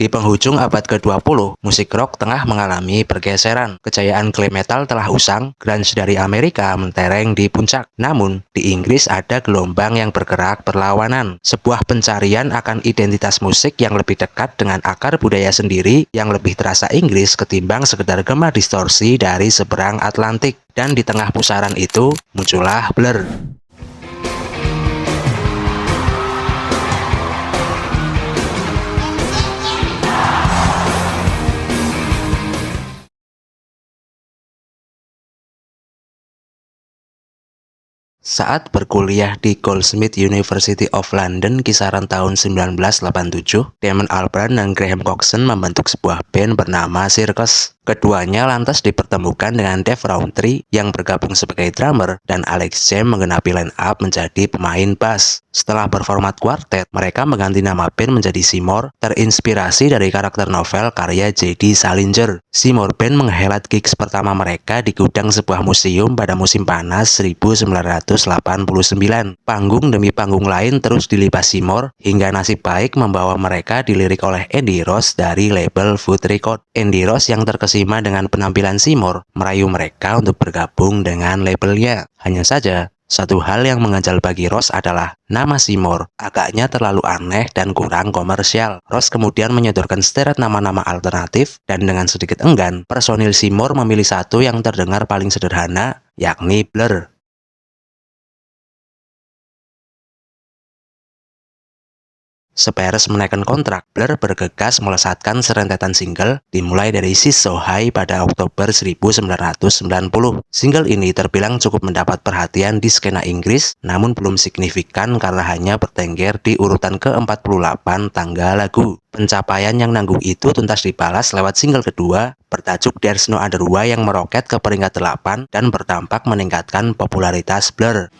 Di penghujung abad ke-20, musik rock tengah mengalami pergeseran. Kejayaan glam metal telah usang, grunge dari Amerika mentereng di puncak. Namun, di Inggris ada gelombang yang bergerak berlawanan. Sebuah pencarian akan identitas musik yang lebih dekat dengan akar budaya sendiri yang lebih terasa Inggris ketimbang sekedar gema distorsi dari seberang Atlantik. Dan di tengah pusaran itu, muncullah Blur. Saat berkuliah di Goldsmiths University of London kisaran tahun 1987, Damon Albarn dan Graham Coxon membentuk sebuah band bernama Circus. Keduanya lantas dipertemukan dengan Dave Rowntree yang bergabung sebagai drummer dan Alex James menggenapi line up menjadi pemain bass. Setelah berformat kuartet, mereka mengganti nama band menjadi Seymour, terinspirasi dari karakter novel karya J.D. Salinger. Seymour Band menghelat gigs pertama mereka di gudang sebuah museum pada musim panas 1989. Panggung demi panggung lain terus dilipas Seymour hingga nasib baik membawa mereka dilirik oleh Andy Ross dari label Foot Record. Andy Ross yang terkesima dengan penampilan Seymour merayu mereka untuk bergabung dengan labelnya. Hanya saja, satu hal yang mengganjal bagi Ross adalah nama Seymour agaknya terlalu aneh dan kurang komersial. Ross kemudian menyodorkan sederet nama-nama alternatif dan dengan sedikit enggan, personil Seymour memilih satu yang terdengar paling sederhana, yakni Blur. Seperes menaikkan kontrak, Blur bergegas melesatkan serentetan single dimulai dari She's So High pada Oktober 1990. Single ini terbilang cukup mendapat perhatian di skena Inggris, namun belum signifikan karena hanya bertengger di urutan ke-48 tangga lagu. Pencapaian yang nanggung itu tuntas dibalas lewat single kedua bertajuk There's No Other Way yang meroket ke peringkat 8 dan berdampak meningkatkan popularitas Blur.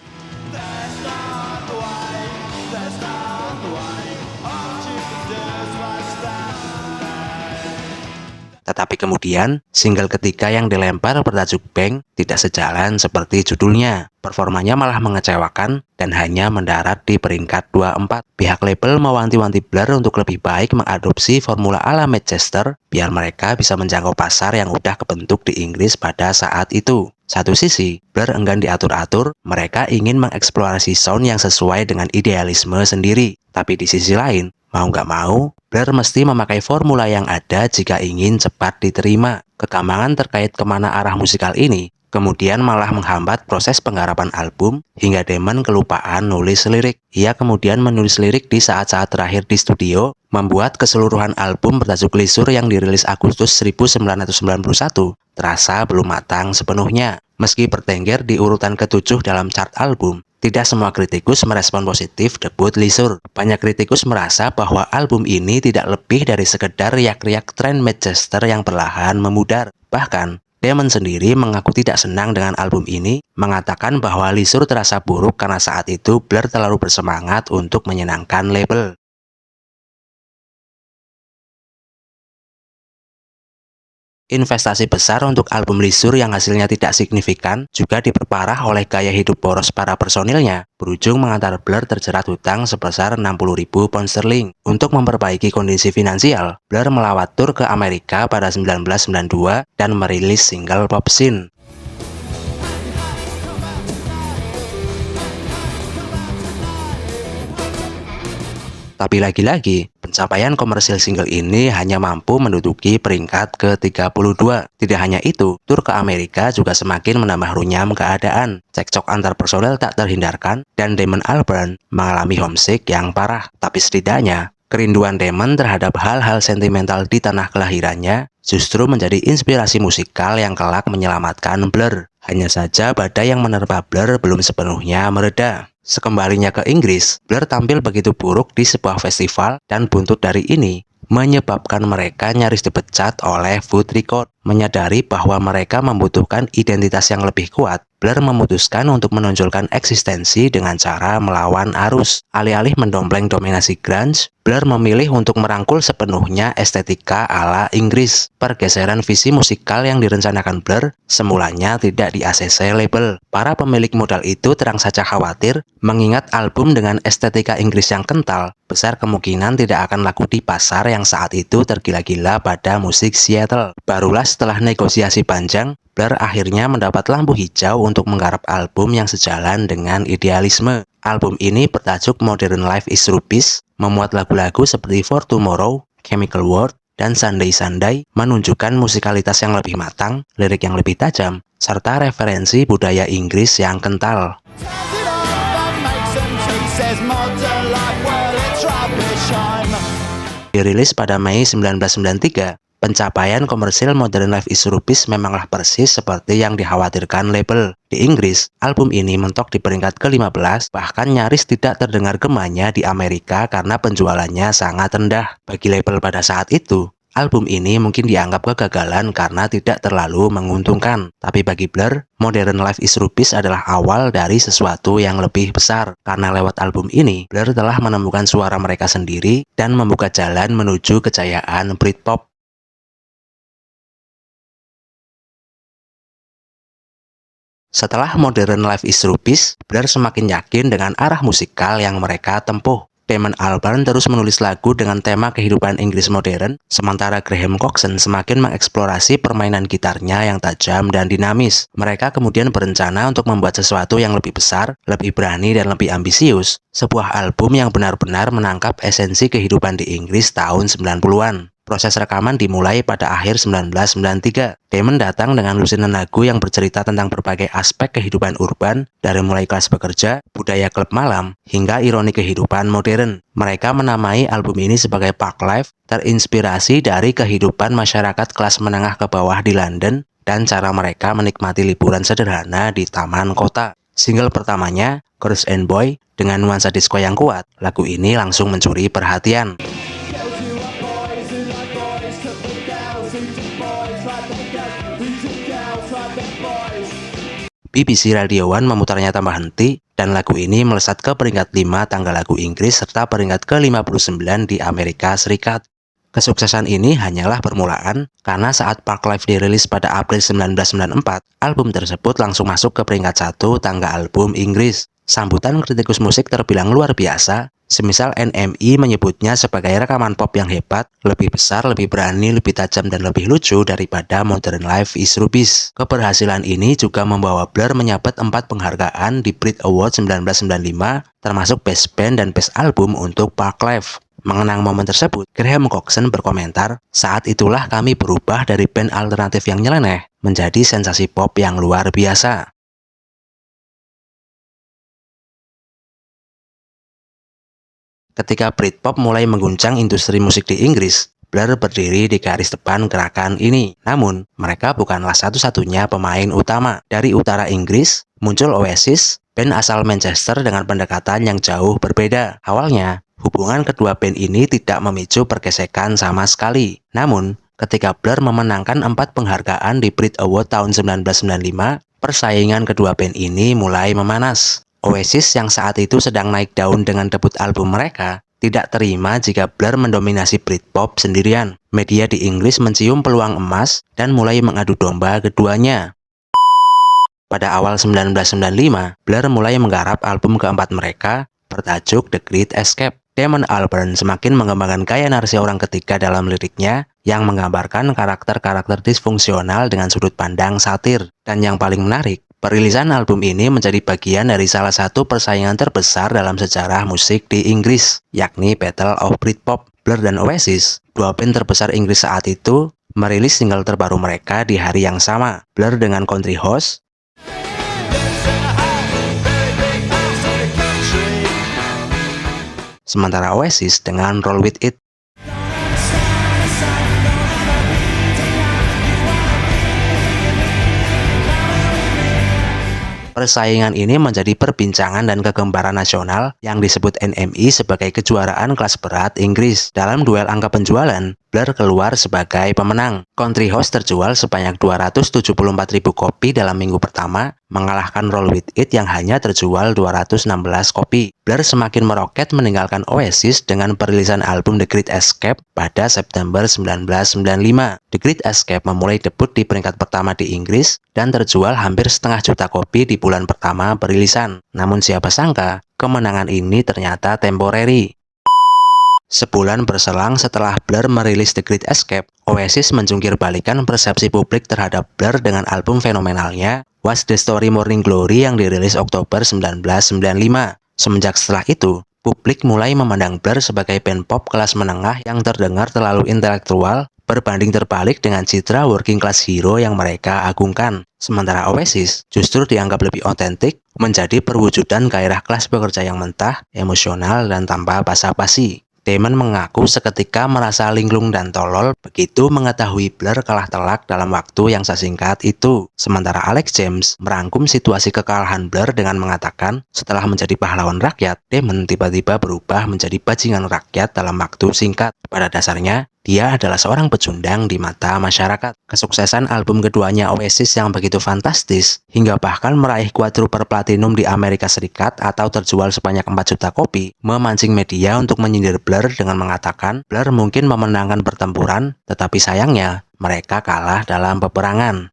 Tetapi kemudian, single ketiga yang dilempar bertajuk Bang tidak sejalan seperti judulnya. Performanya malah mengecewakan dan hanya mendarat di peringkat 24. Pihak label mewanti-wanti Blur untuk lebih baik mengadopsi formula ala Manchester biar mereka bisa menjangkau pasar yang udah kebentuk di Inggris pada saat itu. Satu sisi, Blur enggan diatur-atur, mereka ingin mengeksplorasi sound yang sesuai dengan idealisme sendiri. Tapi di sisi lain, mau nggak mau, Blur mesti memakai formula yang ada jika ingin cepat diterima. Kegambangan terkait kemana arah musikal ini kemudian malah menghambat proses penggarapan album hingga Damon kelupaan nulis lirik. Ia kemudian menulis lirik di saat-saat terakhir di studio, membuat keseluruhan album bertajuk Leisure yang dirilis Agustus 1991 terasa belum matang sepenuhnya. Meski bertengger di urutan ke-7 dalam chart album, tidak semua kritikus merespon positif debut Leisure. Banyak kritikus merasa bahwa album ini tidak lebih dari sekedar riak-riak tren Manchester yang perlahan memudar. Bahkan, Damon sendiri mengaku tidak senang dengan album ini, mengatakan bahwa Leisure terasa buruk karena saat itu Blur terlalu bersemangat untuk menyenangkan label. Investasi besar untuk album Leisure yang hasilnya tidak signifikan juga diperparah oleh gaya hidup boros para personilnya, berujung mengantar Blur terjerat hutang sebesar 60.000 pound sterling. Untuk memperbaiki kondisi finansial, Blur melawat tur ke Amerika pada 1992 dan merilis single Pop Scene. Tapi lagi-lagi, pencapaian komersil single ini hanya mampu menduduki peringkat ke-32. Tidak hanya itu, tur ke Amerika juga semakin menambah runyam keadaan. Cekcok antar personel tak terhindarkan, dan Damon Albarn mengalami homesick yang parah. Tapi setidaknya, kerinduan Damon terhadap hal-hal sentimental di tanah kelahirannya justru menjadi inspirasi musikal yang kelak menyelamatkan Blur. Hanya saja badai yang menerpa Blur belum sepenuhnya mereda. Sekembalinya ke Inggris, Blur tampil begitu buruk di sebuah festival dan buntut dari ini menyebabkan mereka nyaris dipecat oleh Foot Record. Menyadari bahwa mereka membutuhkan identitas yang lebih kuat, Blur memutuskan untuk menonjolkan eksistensi dengan cara melawan arus. Alih-alih mendompleng dominasi grunge, Blur memilih untuk merangkul sepenuhnya estetika ala Inggris. Pergeseran visi musikal yang direncanakan Blur semulanya tidak di-ACC label. Para pemilik modal itu terang saja khawatir, mengingat album dengan estetika Inggris yang kental besar kemungkinan tidak akan laku di pasar yang saat itu tergila-gila pada musik Seattle. Barulah setelah negosiasi panjang, Blur akhirnya mendapat lampu hijau untuk menggarap album yang sejalan dengan idealisme. Album ini bertajuk Modern Life is Rubbish, memuat lagu-lagu seperti For Tomorrow, Chemical World, dan Sunday Sunday, menunjukkan musikalitas yang lebih matang, lirik yang lebih tajam, serta referensi budaya Inggris yang kental. Dirilis pada Mei 1993, pencapaian komersil Modern Life is Rubbish memanglah persis seperti yang dikhawatirkan label. Di Inggris, album ini mentok di peringkat ke-15, bahkan nyaris tidak terdengar gemanya di Amerika karena penjualannya sangat rendah. Bagi label pada saat itu, album ini mungkin dianggap kegagalan karena tidak terlalu menguntungkan. Tapi bagi Blur, Modern Life is Rubbish adalah awal dari sesuatu yang lebih besar. Karena lewat album ini, Blur telah menemukan suara mereka sendiri dan membuka jalan menuju kejayaan Britpop. Setelah Modern Life is Rubbish, Blur semakin yakin dengan arah musikal yang mereka tempuh. Damon Albarn terus menulis lagu dengan tema kehidupan Inggris modern, sementara Graham Coxon semakin mengeksplorasi permainan gitarnya yang tajam dan dinamis. Mereka kemudian berencana untuk membuat sesuatu yang lebih besar, lebih berani, dan lebih ambisius. Sebuah album yang benar-benar menangkap esensi kehidupan di Inggris tahun 90-an. Proses rekaman dimulai pada akhir 1993. Damon datang dengan lusinan lagu yang bercerita tentang berbagai aspek kehidupan urban, dari mulai kelas bekerja, budaya klub malam, hingga ironi kehidupan modern. Mereka menamai album ini sebagai Park Life, terinspirasi dari kehidupan masyarakat kelas menengah ke bawah di London, dan cara mereka menikmati liburan sederhana di taman kota. Single pertamanya, Girls and Boy, dengan nuansa disco yang kuat, lagu ini langsung mencuri perhatian. BBC Radio One memutarnya tanpa henti, dan lagu ini melesat ke peringkat 5 tangga lagu Inggris serta peringkat ke-59 di Amerika Serikat. Kesuksesan ini hanyalah permulaan, karena saat Park Life dirilis pada April 1994, album tersebut langsung masuk ke peringkat 1 tangga album Inggris. Sambutan kritikus musik terbilang luar biasa, semisal NME menyebutnya sebagai rekaman pop yang hebat, lebih besar, lebih berani, lebih tajam, dan lebih lucu daripada Modern Life is Rubbish. Keberhasilan ini juga membawa Blur menyabet 4 penghargaan di Brit Awards 1995, termasuk Best Band dan Best Album untuk Park Life. Mengenang momen tersebut, Graham Coxon berkomentar, "Saat itulah kami berubah dari band alternatif yang nyeleneh menjadi sensasi pop yang luar biasa." Ketika Britpop mulai mengguncang industri musik di Inggris, Blur berdiri di garis depan gerakan ini. Namun, mereka bukanlah satu-satunya pemain utama. Dari utara Inggris, muncul Oasis, band asal Manchester dengan pendekatan yang jauh berbeda. Awalnya, hubungan kedua band ini tidak memicu pergesekan sama sekali. Namun, ketika Blur memenangkan 4 penghargaan di Brit Award tahun 1995, persaingan kedua band ini mulai memanas. Oasis yang saat itu sedang naik daun dengan debut album mereka, tidak terima jika Blur mendominasi Britpop sendirian. Media di Inggris mencium peluang emas dan mulai mengadu domba keduanya. Pada awal 1995, Blur mulai menggarap album keempat mereka, bertajuk The Great Escape. Damon Albarn semakin mengembangkan gaya narasi orang ketiga dalam liriknya, yang menggambarkan karakter-karakter disfungsional dengan sudut pandang satir. Dan yang paling menarik, perilisan album ini menjadi bagian dari salah satu persaingan terbesar dalam sejarah musik di Inggris, yakni Battle of Britpop. Blur dan Oasis, dua band terbesar Inggris saat itu, merilis single terbaru mereka di hari yang sama. Blur dengan Country House, sementara Oasis dengan Roll With It. Persaingan ini menjadi perbincangan dan kegemaran nasional yang disebut NME sebagai kejuaraan kelas berat Inggris. Dalam duel angka penjualan, Blur keluar sebagai pemenang. Country House terjual sebanyak 274.000 kopi dalam minggu pertama, mengalahkan Roll With It yang hanya terjual 216 kopi. Blur semakin meroket meninggalkan Oasis dengan perilisan album The Great Escape pada September 1995. The Great Escape memulai debut di peringkat pertama di Inggris dan terjual hampir setengah juta kopi di bulan pertama perilisan. Namun siapa sangka, kemenangan ini ternyata temporary. Sebulan berselang setelah Blur merilis The Great Escape, Oasis menjungkir balikan persepsi publik terhadap Blur dengan album fenomenalnya What's the Story Morning Glory yang dirilis Oktober 1995. Semenjak setelah itu, publik mulai memandang Blur sebagai band pop kelas menengah yang terdengar terlalu intelektual, berbanding terbalik dengan citra working class hero yang mereka agungkan. Sementara Oasis justru dianggap lebih otentik, menjadi perwujudan gairah kelas pekerja yang mentah, emosional, dan tanpa basa-basi. Damon mengaku seketika merasa linglung dan tolol begitu mengetahui Blur kalah telak dalam waktu yang sesingkat itu. Sementara Alex James merangkum situasi kekalahan Blur dengan mengatakan, setelah menjadi pahlawan rakyat, Damon tiba-tiba berubah menjadi bajingan rakyat dalam waktu singkat. Pada dasarnya, dia adalah seorang pecundang di mata masyarakat. Kesuksesan album keduanya Oasis yang begitu fantastis, hingga bahkan meraih quadruple platinum di Amerika Serikat atau terjual sebanyak 4 juta kopi, memancing media untuk menyindir Blur dengan mengatakan Blur mungkin memenangkan pertempuran, tetapi sayangnya mereka kalah dalam peperangan.